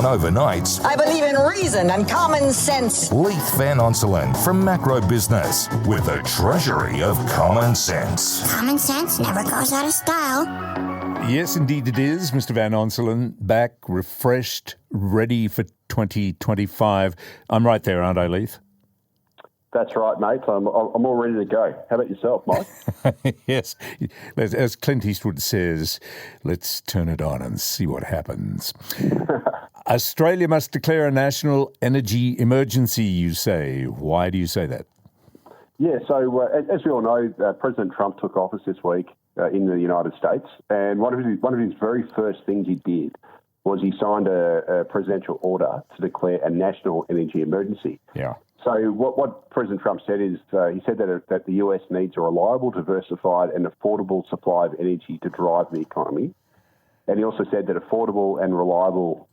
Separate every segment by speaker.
Speaker 1: on overnights.
Speaker 2: I believe in reason and common sense.
Speaker 1: Leith Van Onselen from Macro Business with the Treasury of Common Sense.
Speaker 3: Common sense never goes out of style.
Speaker 4: Yes, indeed it is. Mr. Van Onselen, back, refreshed, ready for 2025. I'm right there, aren't I, Leith?
Speaker 5: That's right, mate. I'm all ready to go. How about yourself, Mike?
Speaker 4: Yes. As Clint Eastwood says, let's turn it on and see what happens. Australia must declare a national energy emergency, you say. Why do you say that?
Speaker 5: Yeah, so as we all know, President Trump took office this week in the United States, and one of his very first things he did was he signed a presidential order to declare a national energy emergency.
Speaker 4: Yeah.
Speaker 5: So what President Trump said is he said that the US needs a reliable, diversified and affordable supply of energy to drive the economy. And he also said that affordable and reliable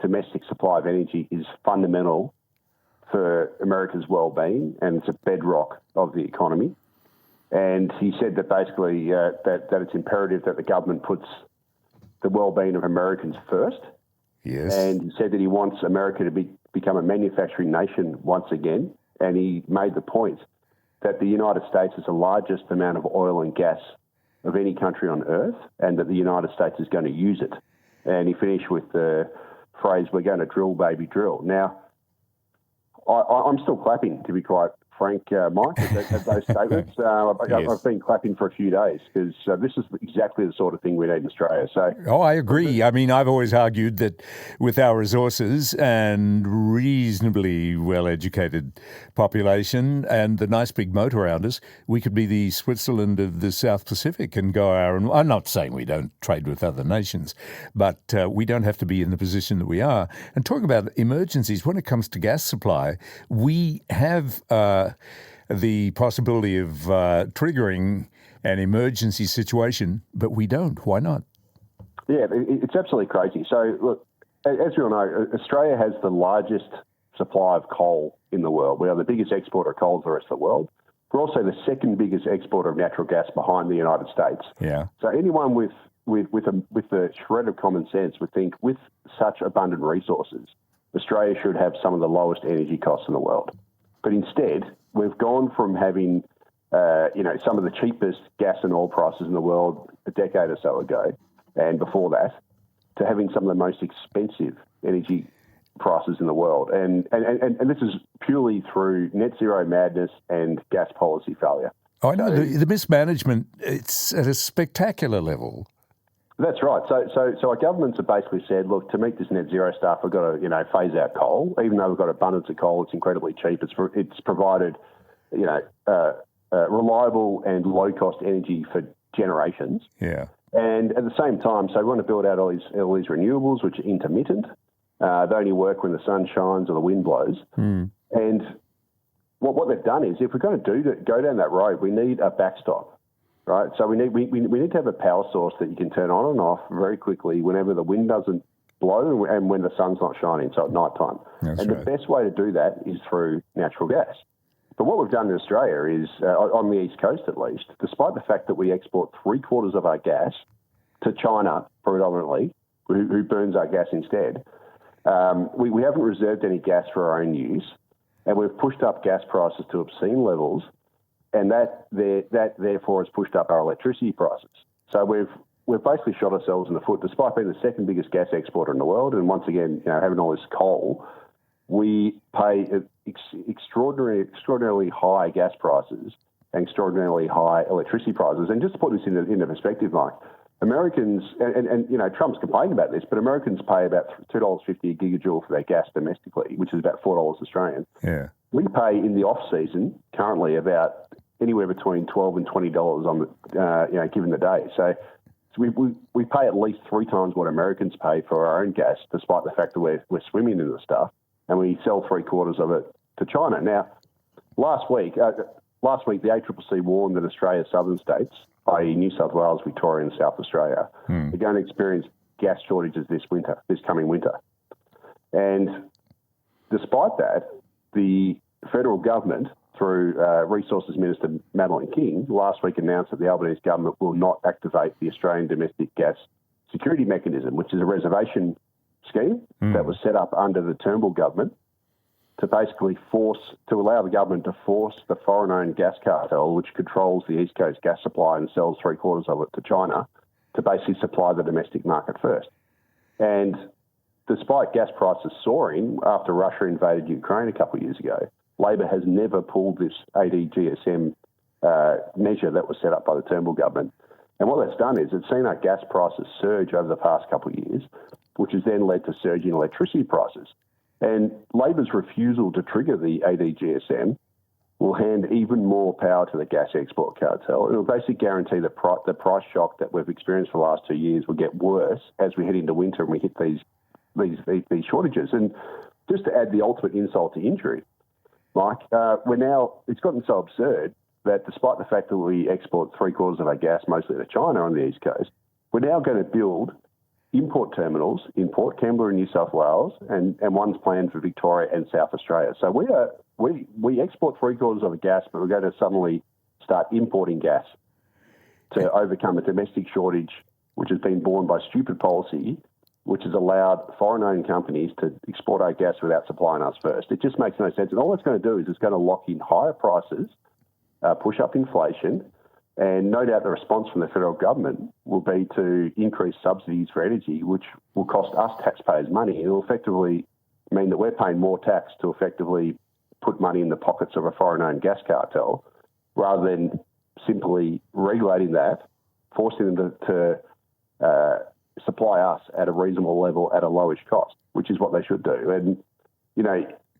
Speaker 5: domestic supply of energy is fundamental for America's well-being, and it's a bedrock of the economy. And he said that basically that it's imperative that the government puts the well-being of Americans first.
Speaker 4: Yes.
Speaker 5: And he said that he wants America to become a manufacturing nation once again. And he made the point that the United States is the largest amount of oil and gas of any country on earth, and that the United States is going to use it. And he finished with the phrase, "We're going to drill, baby, drill." Now, I'm still clapping, to be quite frank, Mike, at those statements.
Speaker 4: Yes.
Speaker 5: I've been clapping for a few days because this is exactly the sort of thing we need in Australia. So,
Speaker 4: I agree. I mean, I've always argued that with our resources and reasonably well-educated population and the nice big moat around us, we could be the Switzerland of the South Pacific and go our own. I'm not saying we don't trade with other nations, but we don't have to be in the position that we are. And talking about emergencies, when it comes to gas supply, we have the possibility of triggering an emergency situation, but we don't. Why not?
Speaker 5: Yeah, it's absolutely crazy. So, look, as we all know, Australia has the largest supply of coal in the world. We are the biggest exporter of coal to the rest of the world. We're also the second biggest exporter of natural gas behind the United States.
Speaker 4: Yeah.
Speaker 5: So anyone with a shred of common sense would think with such abundant resources, Australia should have some of the lowest energy costs in the world. But instead, we've gone from having, some of the cheapest gas and oil prices in the world a decade or so ago, and before that, to having some of the most expensive energy prices in the world. And this is purely through net zero madness and gas policy failure.
Speaker 4: Oh, I know. The mismanagement, it's at a spectacular level.
Speaker 5: That's right. So our governments have basically said, look, to meet this net zero stuff, we've got to, phase out coal. Even though we've got abundance of coal, it's incredibly cheap. It's provided, reliable and low cost energy for generations.
Speaker 4: Yeah.
Speaker 5: And at the same time, so we want to build out all these renewables, which are intermittent. They only work when the sun shines or the wind blows.
Speaker 4: Mm.
Speaker 5: And what they've done is, if we're going to go down that road, we need a backstop. Right, so we need to have a power source that you can turn on and off very quickly whenever the wind doesn't blow and when the sun's not shining, so at night time.
Speaker 4: That's
Speaker 5: right. The best way to do that is through natural gas. But what we've done in Australia is, on the East Coast at least, despite the fact that we export 3/4 of our gas to China predominantly, who burns our gas instead, we haven't reserved any gas for our own use, and we've pushed up gas prices to obscene levels. And that therefore has pushed up our electricity prices. So we've basically shot ourselves in the foot, despite being the second biggest gas exporter in the world. And once again, having all this coal, we pay extraordinarily high gas prices and extraordinarily high electricity prices. And just to put this into perspective, Mike, Americans, and Trump's complained about this, but Americans pay about $2.50 a gigajoule for their gas domestically, which is about $4 Australian.
Speaker 4: Yeah.
Speaker 5: We pay in the off season currently about anywhere between $12 and $20 on the, given the day. So we pay at least 3 times what Americans pay for our own gas, despite the fact that we're swimming in the stuff, and we sell 3/4 of it to China. Now, last week the ACCC warned that Australia's southern states, i.e. New South Wales, Victoria and South Australia, are going to experience gas shortages this coming winter. And despite that, the federal government, through Resources Minister Madeleine King, last week announced that the Albanese government will not activate the Australian Domestic Gas Security Mechanism, which is a reservation scheme that was set up under the Turnbull government to basically allow the government to force the foreign-owned gas cartel, which controls the East Coast gas supply and sells 3/4 of it to China, to basically supply the domestic market first. And despite gas prices soaring after Russia invaded Ukraine a couple of years ago, Labor has never pulled this ADGSM measure that was set up by the Turnbull government. And what that's done is it's seen our gas prices surge over the past couple of years, which has then led to surging electricity prices. And Labor's refusal to trigger the ADGSM will hand even more power to the gas export cartel. It will basically guarantee that the price shock that we've experienced for the last 2 years will get worse as we head into winter and we hit these shortages. And just to add the ultimate insult to injury, Mike, it's gotten so absurd that despite the fact that we export 3/4 of our gas mostly to China on the East Coast, we're now going to build import terminals in Port Kembla in New South Wales, and one's planned for Victoria and South Australia. So we export 3/4 of the gas, but we're going to suddenly start importing gas to overcome a domestic shortage, which has been borne by stupid policy, which has allowed foreign-owned companies to export our gas without supplying us first. It just makes no sense. And all it's going to do is it's going to lock in higher prices, push up inflation, and no doubt the response from the federal government will be to increase subsidies for energy, which will cost us taxpayers money. It will effectively mean that we're paying more tax to effectively put money in the pockets of a foreign-owned gas cartel, rather than simply regulating that, forcing them to supply us at a reasonable level at a lowish cost, which is what they should do. And,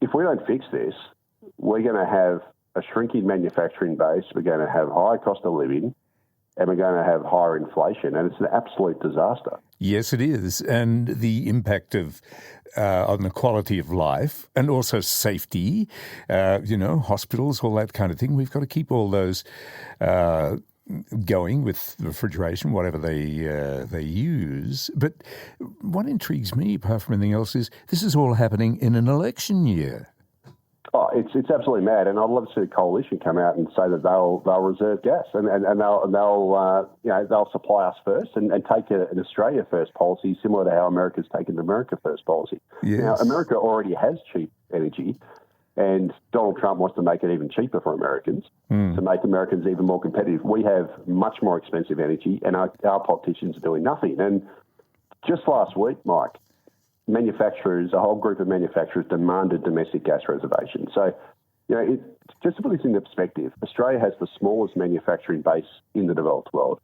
Speaker 5: if we don't fix this, we're going to have a shrinking manufacturing base, we're going to have higher cost of living, and we're going to have higher inflation, and it's an absolute disaster.
Speaker 4: Yes, it is. And the impact of on the quality of life and also safety, hospitals, all that kind of thing. We've got to keep all those going with refrigeration, whatever they use. But what intrigues me, apart from anything else, is this is all happening in an election year.
Speaker 5: Oh, it's absolutely mad, and I'd love to see the coalition come out and say that they'll reserve gas and they'll supply us first and take an Australia first policy, similar to how America's taken the America first policy.
Speaker 4: Yes.
Speaker 5: Now, America already has cheap energy, and Donald Trump wants to make it even cheaper for Americans, to make Americans even more competitive. We have much more expensive energy, and our politicians are doing nothing. And just last week, Mike, a whole group of manufacturers demanded domestic gas reservations. So, just to put this into perspective, Australia has the smallest manufacturing base in the developed world.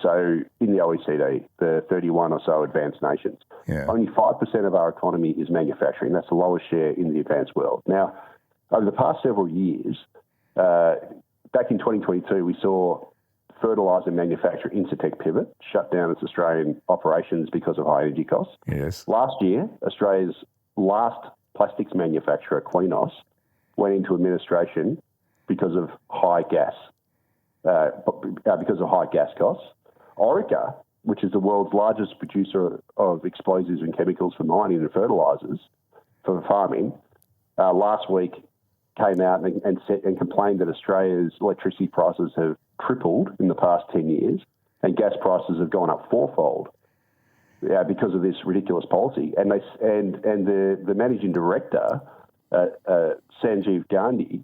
Speaker 5: So in the OECD, the 31 or so advanced nations, only 5% of our economy is manufacturing. That's the lowest share in the advanced world. Now, over the past several years, back in 2022, we saw fertiliser manufacturer Incitec Pivot shut down its Australian operations because of high energy costs.
Speaker 4: Yes.
Speaker 5: Last year, Australia's last plastics manufacturer, Quenos, went into administration because of high gas costs. Orica, which is the world's largest producer of explosives and chemicals for mining and fertilisers for farming, last week came out and complained that Australia's electricity prices have tripled in the past 10 years, and gas prices have gone up fourfold because of this ridiculous policy. And the managing director, Sanjeev Gandhi,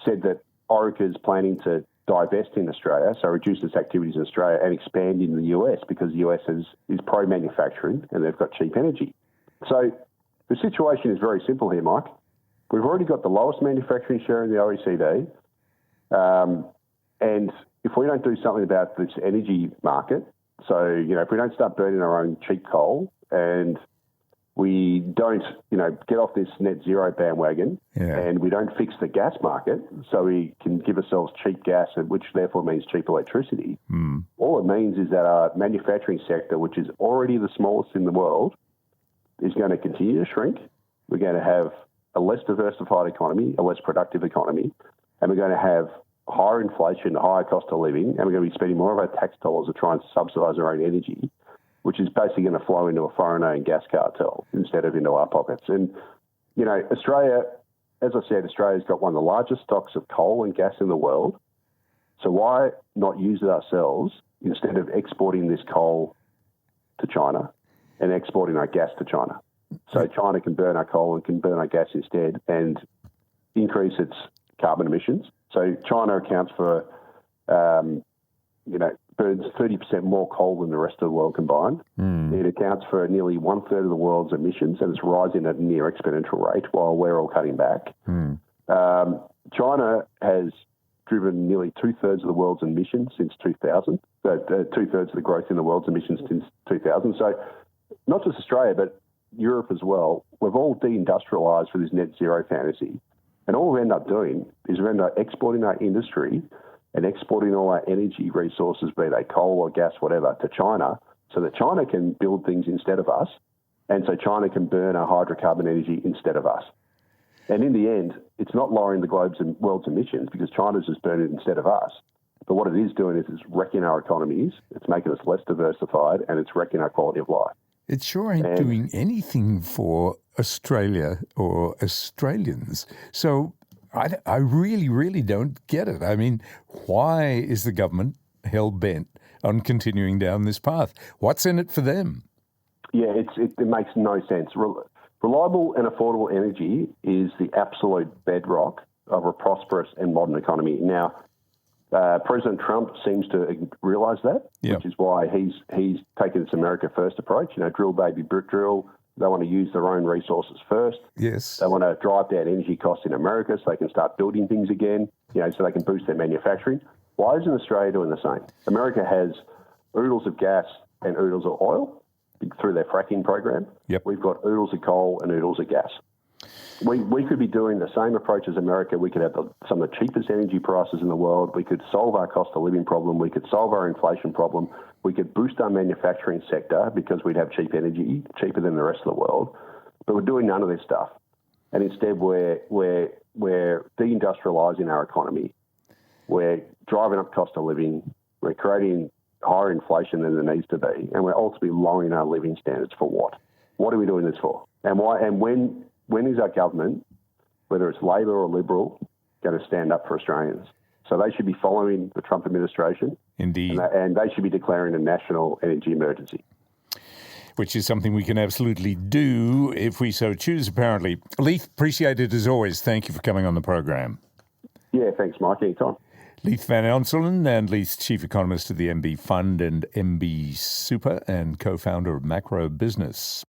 Speaker 5: said that Orica is planning to divest in Australia, so reduce its activities in Australia and expand in the US, because the US is pro-manufacturing and they've got cheap energy. So the situation is very simple here, Mike. We've already got the lowest manufacturing share in the OECD, and if we don't do something about this energy market, so, if we don't start burning our own cheap coal and we don't, get off this net zero bandwagon, and we don't fix the gas market so we can give ourselves cheap gas, which therefore means cheap electricity, all it means is that our manufacturing sector, which is already the smallest in the world, is going to continue to shrink. We're going to have a less diversified economy, a less productive economy, and we're going to have higher inflation, higher cost of living, and we're going to be spending more of our tax dollars to try and subsidise our own energy, which is basically going to flow into a foreign-owned gas cartel instead of into our pockets. And, Australia, as I said, Australia's got one of the largest stocks of coal and gas in the world. So why not use it ourselves instead of exporting this coal to China and exporting our gas to China. So China can burn our coal and can burn our gas instead and increase its carbon emissions. So China accounts for, burns 30% more coal than the rest of the world combined. It accounts for nearly 1/3 of the world's emissions, and it's rising at a near exponential rate while we're all cutting back. China has driven nearly 2/3 of the world's emissions since 2000, so 2/3 of the growth in the world's emissions since 2000. So not just Australia, but Europe as well, we've all deindustrialised for this net zero fantasy. And all we end up doing is we end up exporting our industry and exporting all our energy resources, be they coal or gas, whatever, to China, so that China can build things instead of us, and so China can burn our hydrocarbon energy instead of us. And in the end, it's not lowering the world's emissions because China's just burning it instead of us. But what it is doing is it's wrecking our economies, it's making us less diversified, and it's wrecking our quality of life.
Speaker 4: It sure ain't doing anything for Australia or Australians. So I really, really don't get it. I mean, why is the government hell-bent on continuing down this path? What's in it for them?
Speaker 5: Yeah, it makes no sense. Reliable and affordable energy is the absolute bedrock of a prosperous and modern economy. Now, President Trump seems to realise that, which is why he's taken this America First approach. Drill, baby, drill. They want to use their own resources first.
Speaker 4: Yes.
Speaker 5: They want to drive down energy costs in America so they can start building things again, so they can boost their manufacturing. Why isn't Australia doing the same? America has oodles of gas and oodles of oil through their fracking program.
Speaker 4: Yep.
Speaker 5: We've got oodles of coal and oodles of gas. We could be doing the same approach as America. We could have some of the cheapest energy prices in the world. We could solve our cost of living problem. We could solve our inflation problem. We could boost our manufacturing sector because we'd have cheap energy, cheaper than the rest of the world. But we're doing none of this stuff. And instead we're deindustrialising our economy. We're driving up cost of living. We're creating higher inflation than there needs to be. And we're ultimately lowering our living standards for what? What are we doing this for? And why? And when is our government, whether it's Labor or Liberal, going to stand up for Australians? So they should be following the Trump administration.
Speaker 4: Indeed.
Speaker 5: And they should be declaring a national energy emergency.
Speaker 4: Which is something we can absolutely do if we so choose, apparently. Leith, appreciate it as always. Thank you for coming on the program.
Speaker 5: Yeah, thanks, Mike. Anytime.
Speaker 4: Leith Van Onselen, and Leith's Chief Economist of the MB Fund and MB Super and co-founder of Macro Business.